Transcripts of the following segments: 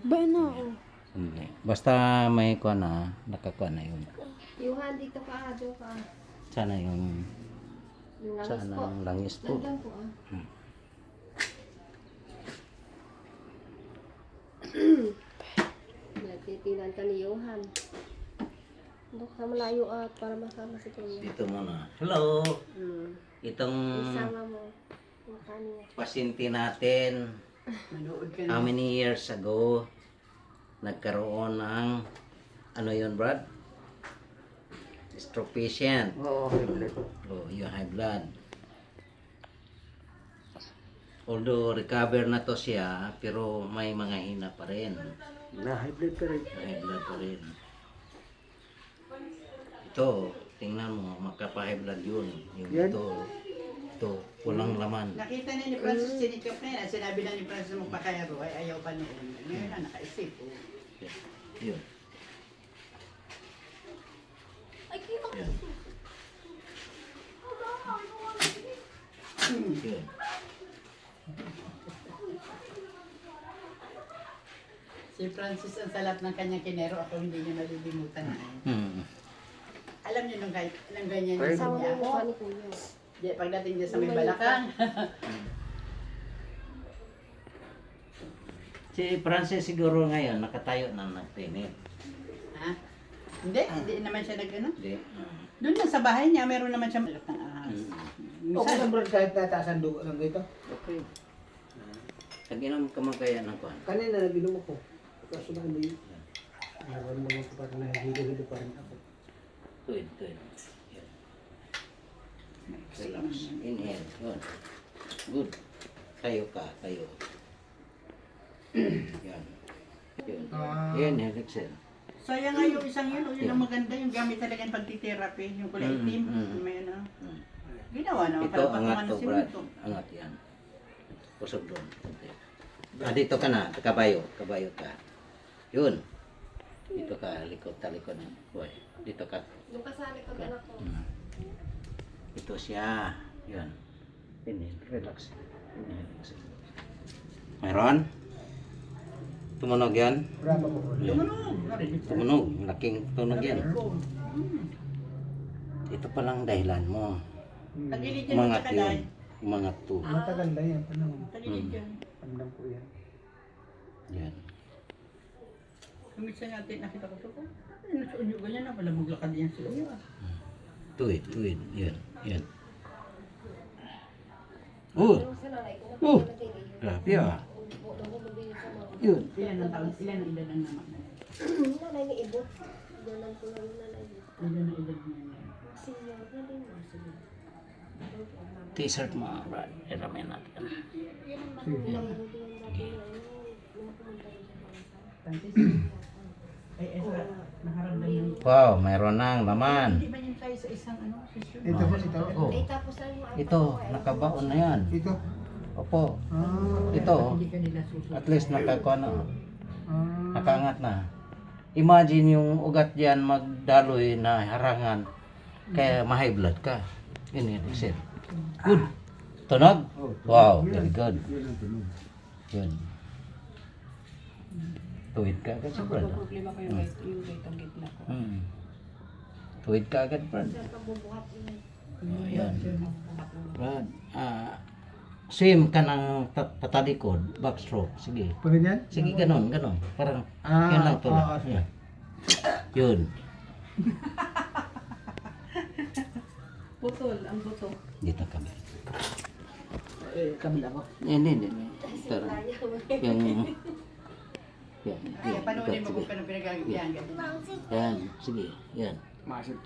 Ba na ako? Hindi. Basta may kuha na, nakakuha na yun. Yuhan, dito ka, doon ka. Sana yung Yung langis sana po. yung langis po. Nandun po ah. Nagtitinan ka ni Johan. Doon ka malayo at para masama si Kuya. Dito muna. Hello! Itong Isama mo. Yung kanya. pasyente natin, how many years ago, nagkaroon ng, ano yun Brad? Stroke patient. Oo, high blood. Oh, yung high blood. Although recover na to siya, pero may mga hina pa rin. Na high blood ka rin. High blood pa rin. Ito, tingnan mo, magkapa-high blood yun. Yung Yan? ito, walang laman. Nakita niya ni Francis sinikap na yan. Sinabi na ni Francis magpakayaro ay ayaw pa noon. Ngayon na nakaisip. Oh. Yun. Yun. Yun. Si Francis ang salat ng kanyang kinero. Ako hindi niya malilimutan na. Alam niyo nung ganyan yung Sama mo niya yung mukha ako. ni Kuya. Di, pagdating niya sa may balakang. Si Francis siguro ngayon, nakatayo na nagtinit. Ha? Hindi naman siya nag-ano. Hindi. Doon lang sa bahay niya, meron naman siya malak ng ahas. Okay lang bro, kahit nataasan dugo lang dito. Okay. Nag-inom ka man kaya ng kuhan? Kanina naginom ako. Kaso na hindi. Naroon mo ko parang nahihilo-hilo pa rin ako. Tuwid. Yan. Relax. Inhale. Yun. Good. Tayo ka. Tayo. Yan. Yun. Inhale. Exhale. Sayang nga yung isang yun. Yun ang maganda. Yung gamit talaga yung pagtitherapy. Yung kulay itim. May ano. Ginawa naman. Ito, angat to, Brad. Angat yan. Pusog doon. Okay. Dito ka na. Kabayo. Kabayo ka. Yun. Dito ka. Likod. Talikod. Boy. Dito ka. Yung kasali ko anak ko. Ito siya. Yun. Inhale. Relax. Inhale. Exhale. Mayroon? Tumunog yan? Bravo mo. Tumunog. Laking tunog yan. Ito palang dahilan mo. Tagilid yan. Umangat yun. Umangat to. Matagal na yan. Panahon. Tagilid yan. Pandang po yan. Yan. Yung isa natin nakita ko ito. Ano sa unyo ganyan na? Wala maglakad yan sa unyo. Tuwid. Yan. Yan. Oh! Yung sa nanay ko, Oh! nagtitinan. Grabe ah. Yun. Yun. Ilan ang taon? Ilan ang edad ng naman? Nanay ni Ibo. Doon ko lang yung nanay niya. Ilan ang edad niya? Senior na din. Senior. T-shirt mo, Brad. Iramin natin. Francis? Ay, Ezra. Nakaramdam yung... Wow, mayroon ng laman. Hindi ba yung tayo sa isang ano? Session? Ito po, ito. Oh, Eh, tapos na yung ito, nakabaon na yan. Ito. Opo. Ah. Ito, Hindi ka nila susunod. at least nakakuha na. Ah. Nakaangat na. Imagine yung ugat dyan magdaloy na harangan. Kaya ma-high blood ka. Yun. Good. Tunog? Wow, very good. Yun ang tunog. Yun. Tuwid ka agad sa Brad. Problema ko yung right gitna ko. Tuwid ka agad, Brad. Oh, yan. Brad, swim ka ng patalikod, backstroke. Sige. Pa ganyan? Sige, ganon. Parang, Ah, yun lang to. oo, Yan. Yun. Putol, ang buto. Dito kami. Kamila ko. Hindi. Tara. Yan. Kaya panoorin mo kung paano pinagagabihan. Yan. Sige. Yan. Masip.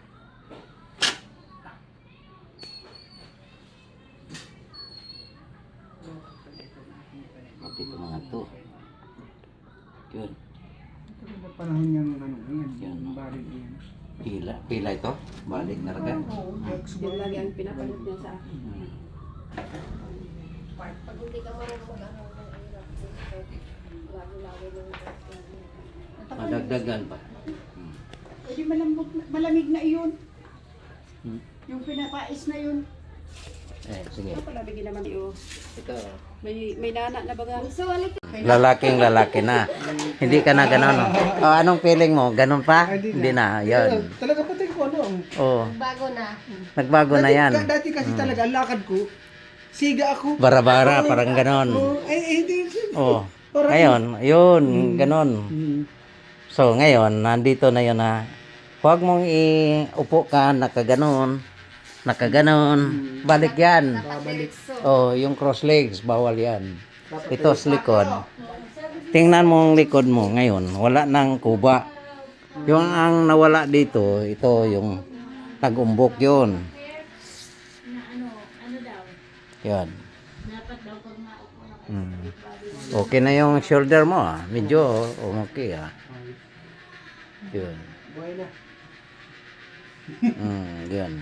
Dito mga to. Yun. Ito ba panahon niyang ano yan? Yan. Balik yan. Pila ito. Balik na raga. Yan lagi ang pinapanood niya sa akin. Pag hindi ka marunong mag-ano, lagi-lagi yung Madagdagan pa. Pwede malambot, malamig na iyon. Hmm. Yung pinapais na yun. Sige. Ito pala bigyan naman iyo. Ito. May nana na baga. So, alik Lalaking lalaki na. Hindi ka na ganon. Oh, anong feeling mo? Ganon pa? Hindi na. Yan. Talaga pati ko ano. Oh, Bago na. nagbago na yan. Dati kasi talaga, ang lakad ko, siga ako. Bara-bara, parang ganon. Hindi. Oh, ngayon, yun, ganon. So, ngayon, nandito na yun na huwag mong iupo ka, nakaganon, balik yan. Babalik. Oh, yung cross legs, bawal yan. Ito sa likod. Tingnan mo ang likod mo ngayon, wala nang kuba. Yung ang nawala dito, ito yung nag-umbok yun. Yan. Okay na yung shoulder mo ah. Medyo okay ah. Yun. Buhay na. Yun.